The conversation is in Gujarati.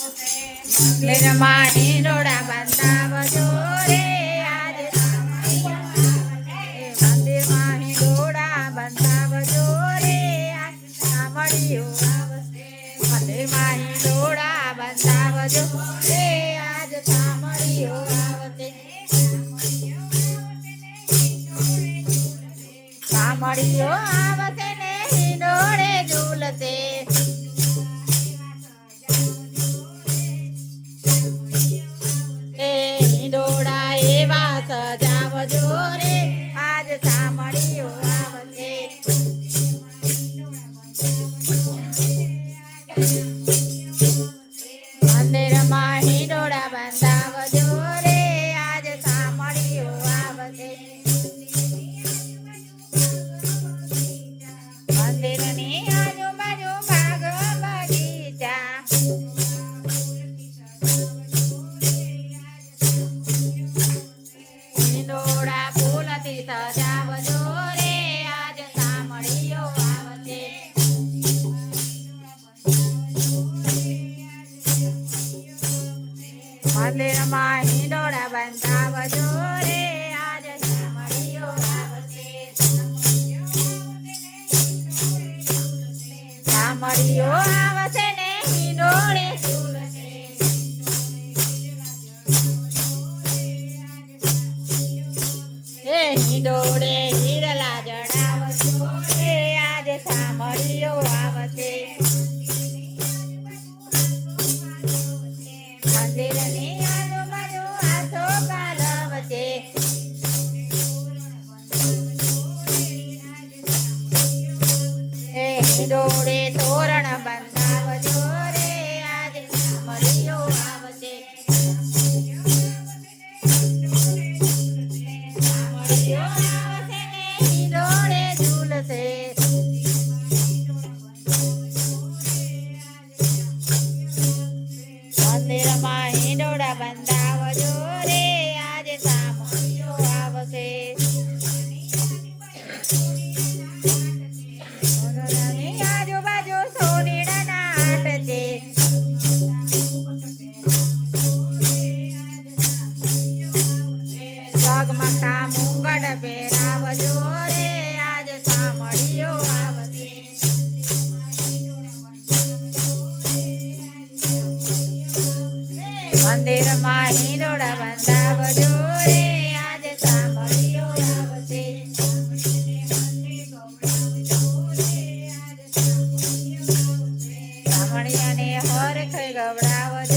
મંદિરમાં હિંડોળા બંધાવજો રે આજ મંદિરમાં હિંડોળા બંધાવજો રે આજ સાંભળ્યો આવશે મંદિરમાં હિંડોળા બંધાવજો રે આજ સાંભળ્યો આવશે સાંભળ્યો આવશે ને હિંડોળે ઝૂલશે હિંડોળા એવા સજાવજો રે આજ સાંભળ્યો આવશે મંદિરમાં હિંડોળા બંધાવજો રે આજ સાંભળ્યો આવશે મંદિરની આજુબાજુ બાગ બગીચા હિંડોળા ફૂલથી સજાવજો રે આજ સાંભળ્યો આવશે મંદિરમાં હિંડોળા બંધાવજો રે આજ સાંભળ્યો આવશે સાંભળ્યો આવશે ને હિંડોળે ઝૂલશે હે હિંડોળે હિરલા જડાવજો રે આજ સાંભળ્યો આવશે મંદિરની આજુબાજુ આસો કાલવશે હે હિંડોળે તોરણ બંધાવજો રે આજ સાંભળ્યો આવશે સાંભળ્યો આવશે ને હિંડોળે ઝૂલશે મંદિરમાં હિંડોળા બંધાવજો રે આજ સાંભળ્યો આવશે મંદિરની આજુબાજુ સોનેડાના આટ છે ઝગમગતા મુંગટ પહેરાવજો રે આજ સાંભળ્યો આવશે મંદિરમાં હિંડોળા બંધાવજો રે આજ સાંભળ્યો આવશે સાંભળ્યાને હરખ ગવડાવજો